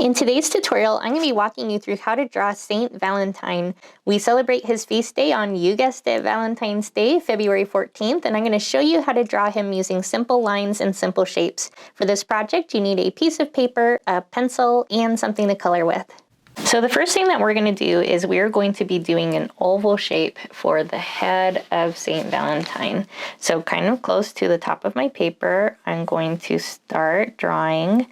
In today's tutorial, I'm going to be walking you through how to draw Saint Valentine. We celebrate his feast day on, you guessed it, Valentine's Day, February 14th, and I'm going to show you how to draw him using simple lines and simple shapes. For this project, you need a piece of paper, a pencil, and something to color with. So the first thing that we're going to do is we're going to be doing an oval shape for the head of Saint Valentine. So kind of close to the top of my paper, I'm going to start drawing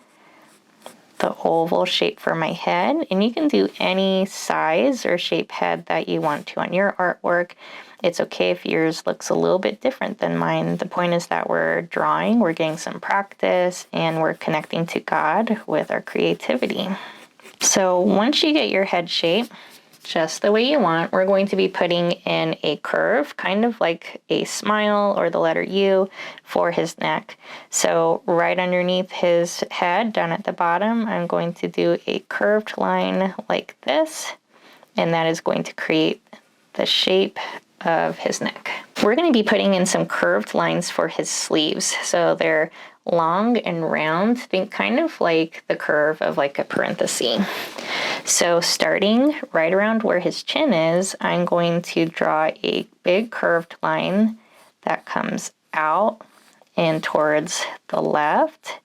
the oval shape for my head, and you can do any size or shape head that you want to on your artwork. It's okay if yours looks a little bit different than mine. The point is that we're drawing, we're getting some practice, and we're connecting to God with our creativity. So once you get your head shape just the way you want, we're going to be putting in a curve, kind of like a smile or the letter U for his neck. So right underneath his head, down at the bottom, I'm going to do a curved line like this, and that is going to create the shape of his neck. We're going to be putting in some curved lines for his sleeves. So they're long and round, think kind of like the curve of like a parenthesis. So starting right around where his chin is, I'm going to draw a big curved line that comes out and towards the left.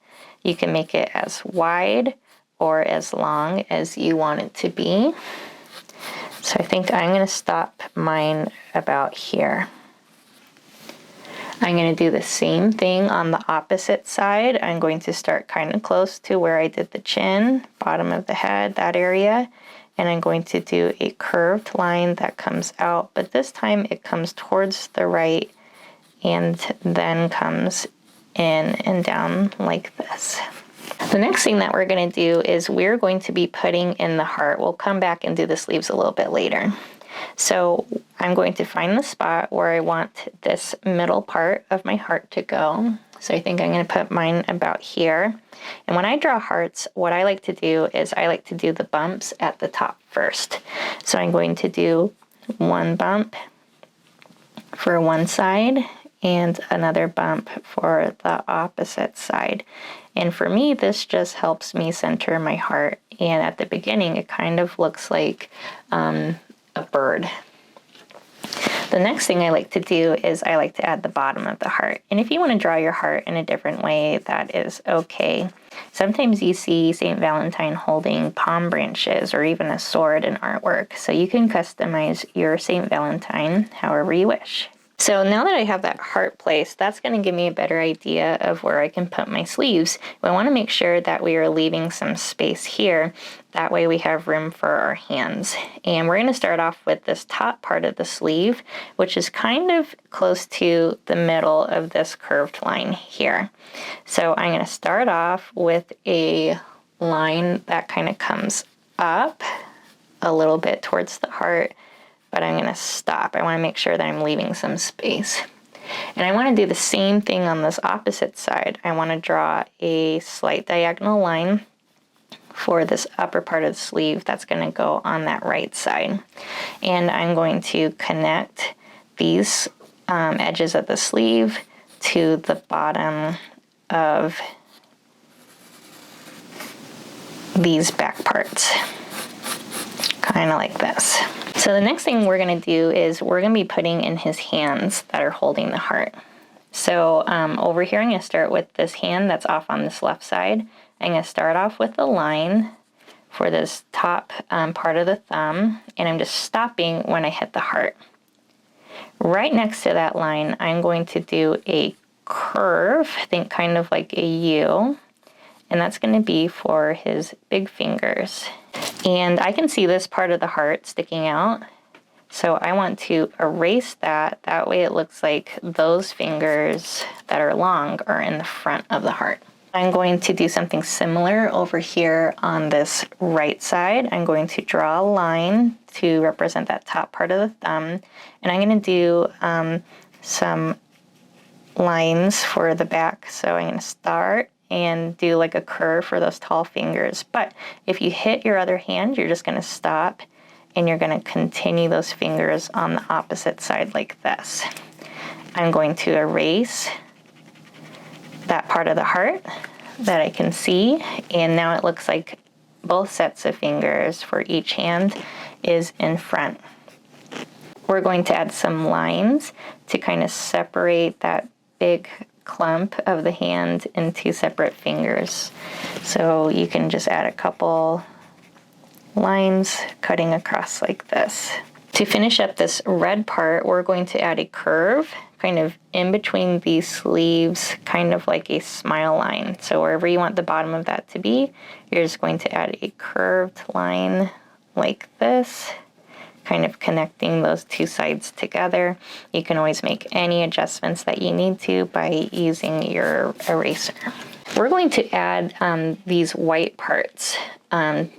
You can make it as wide or as long as you want it to be. So I think I'm going to stop mine about here. I'm going to do the same thing on the opposite side. I'm going to start kind of close to where I did the chin, bottom of the head, that area. And I'm going to do a curved line that comes out, but this time it comes towards the right and then comes in and down like this. The next thing that we're going to do is we're going to be putting in the heart. We'll come back and do the sleeves a little bit later. So I'm going to find the spot where I want this middle part of my heart to go. So I think I'm going to put mine about here. And when I draw hearts, what I like to do is I like to do the bumps at the top first. So I'm going to do one bump for one side and another bump for the opposite side. And for me, this just helps me center my heart. And at the beginning, it kind of looks like a bird. The next thing I like to do is I like to add the bottom of the heart. And if you want to draw your heart in a different way, that is okay. Sometimes you see Saint Valentine holding palm branches or even a sword in artwork. So you can customize your Saint Valentine however you wish. So now that I have that heart placed, that's going to give me a better idea of where I can put my sleeves. I want to make sure that we are leaving some space here. That way we have room for our hands. And we're going to start off with this top part of the sleeve, which is kind of close to the middle of this curved line here. So I'm going to start off with a line that kind of comes up a little bit towards the heart, but I'm going to stop. I want to make sure that I'm leaving some space. And I want to do the same thing on this opposite side. I want to draw a slight diagonal line for this upper part of the sleeve that's going to go on that right side. And I'm going to connect these edges of the sleeve to the bottom of these back parts, kind of like this. So the next thing we're going to do is we're going to be putting in his hands that are holding the heart. So over here, I'm going to start with this hand that's off on this left side. I'm going to start off with the line for this top part of the thumb, and I'm just stopping when I hit the heart. Right next to that line, I'm going to do a curve, think kind of like a U, and that's going to be for his big fingers. And I can see this part of the heart sticking out, so I want to erase that. That way it looks like those fingers that are long are in the front of the heart. I'm going to do something similar over here on this right side. I'm going to draw a line to represent that top part of the thumb, and I'm going to do some lines for the back. So I'm going to start and do like a curve for those tall fingers. But if you hit your other hand, you're just going to stop and you're going to continue those fingers on the opposite side like this. I'm going to erase that part of the heart that I can see, and now it looks like both sets of fingers for each hand is in front. We're going to add some lines to kind of separate that big clump of the hand into separate fingers. So you can just add a couple lines cutting across like this. To finish up this red part, we're going to add a curve kind of in between these sleeves, kind of like a smile line. So wherever you want the bottom of that to be, you're just going to add a curved line like this, kind of connecting those two sides together. You can always make any adjustments that you need to by using your eraser. We're going to add these white parts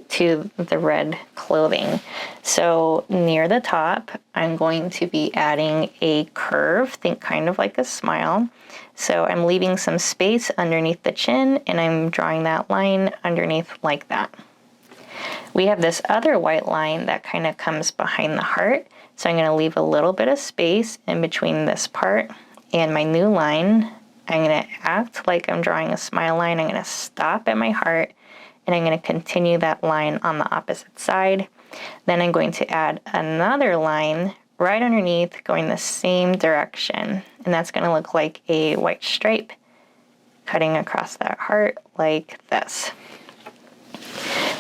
to the red clothing. So near the top, I'm going to be adding a curve, think kind of like a smile. So I'm leaving some space underneath the chin, and I'm drawing that line underneath like that. We have this other white line that kind of comes behind the heart. So I'm going to leave a little bit of space in between this part and my new line. I'm going to act like I'm drawing a smile line. I'm going to stop at my heart, and I'm going to continue that line on the opposite side. Then I'm going to add another line right underneath going the same direction. And that's going to look like a white stripe cutting across that heart like this.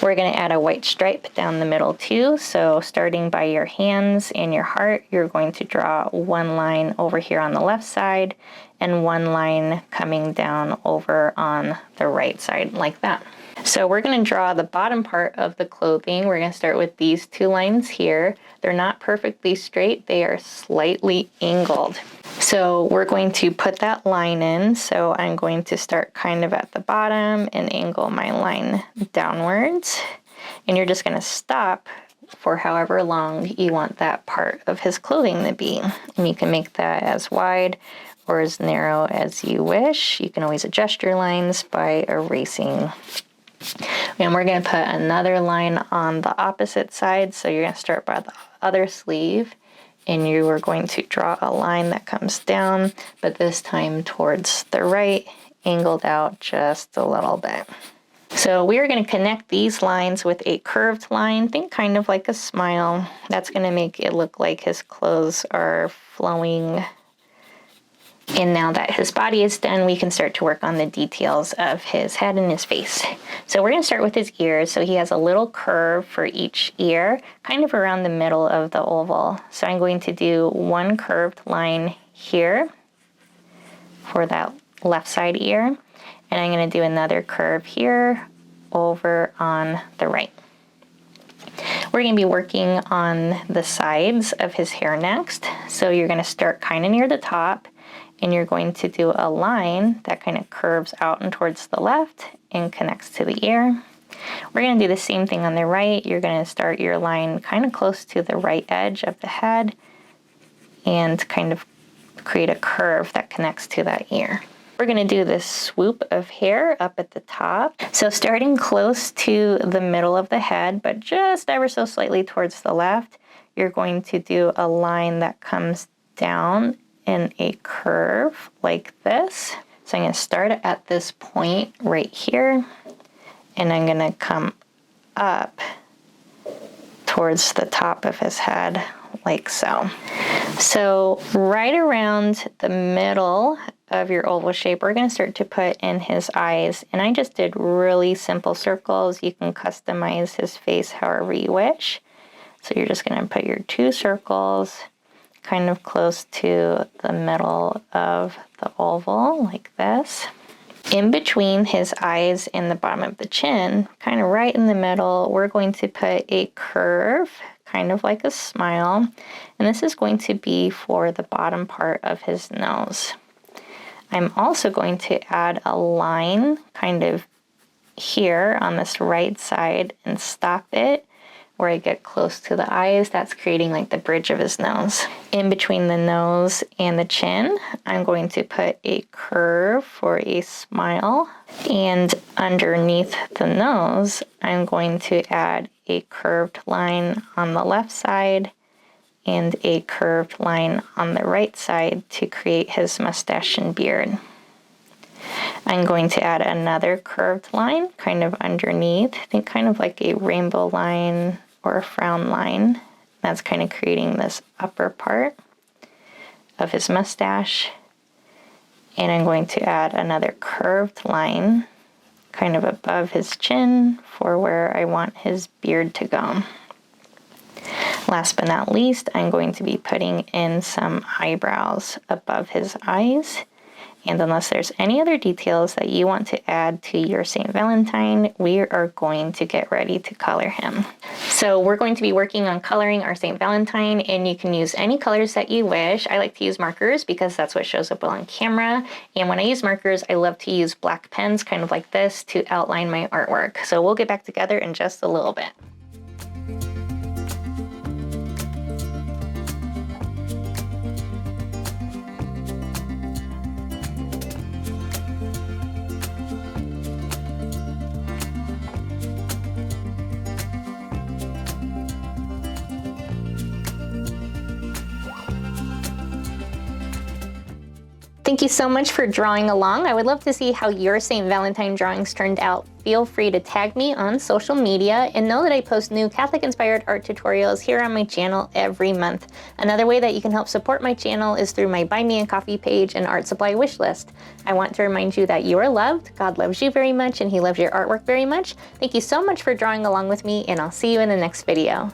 We're going to add a white stripe down the middle too. So starting by your hands and your heart, you're going to draw one line over here on the left side and one line coming down over on the right side like that. So we're going to draw the bottom part of the clothing. We're going to start with these two lines here. They're not perfectly straight. They are slightly angled. So we're going to put that line in. So I'm going to start kind of at the bottom and angle my line downwards. And you're just going to stop for however long you want that part of his clothing to be. And you can make that as wide or as narrow as you wish. You can always adjust your lines by erasing. And we're going to put another line on the opposite side. So you're going to start by the other sleeve, and you are going to draw a line that comes down, but this time towards the right, angled out just a little bit. So we're going to connect these lines with a curved line, think kind of like a smile. That's going to make it look like his clothes are flowing. And now that his body is done, we can start to work on the details of his head and his face. So we're going to start with his ears. So he has a little curve for each ear, kind of around the middle of the oval. So I'm going to do one curved line here for that left side ear. And I'm going to do another curve here over on the right. We're going to be working on the sides of his hair next. So you're going to start kind of near the top, and you're going to do a line that kind of curves out and towards the left and connects to the ear. We're going to do the same thing on the right. You're going to start your line kind of close to the right edge of the head and kind of create a curve that connects to that ear. We're going to do this swoop of hair up at the top. So starting close to the middle of the head, but just ever so slightly towards the left, you're going to do a line that comes down in a curve like this. So I'm going to start at this point right here, and I'm going to come up towards the top of his head like so. So right around the middle of your oval shape, we're going to start to put in his eyes. And I just did really simple circles. You can customize his face however you wish. So you're just going to put your two circles kind of close to the middle of the oval like this. In between his eyes and the bottom of the chin, kind of right in the middle, we're going to put a curve, kind of like a smile. And this is going to be for the bottom part of his nose. I'm also going to add a line kind of here on this right side and stop it where I get close to the eyes. That's creating like the bridge of his nose. In between the nose and the chin, I'm going to put a curve for a smile. And underneath the nose, I'm going to add a curved line on the left side and a curved line on the right side to create his mustache and beard. I'm going to add another curved line kind of underneath. I think kind of like a rainbow line or a frown line. That's kind of creating this upper part of his mustache. And I'm going to add another curved line kind of above his chin for where I want his beard to go. Last but not least, I'm going to be putting in some eyebrows above his eyes. And unless there's any other details that you want to add to your Saint Valentine, we are going to get ready to color him. So we're going to be working on coloring our Saint Valentine, and you can use any colors that you wish. I like to use markers because that's what shows up well on camera. And when I use markers, I love to use black pens, kind of like this, to outline my artwork. So we'll get back together in just a little bit. Thank you so much for drawing along. I would love to see how your Saint Valentine drawings turned out. Feel free to tag me on social media and know that I post new Catholic-inspired art tutorials here on my channel every month. Another way that you can help support my channel is through my Buy Me a Coffee page and art supply wish list. I want to remind you that you are loved, God loves you very much, and He loves your artwork very much. Thank you so much for drawing along with me, and I'll see you in the next video.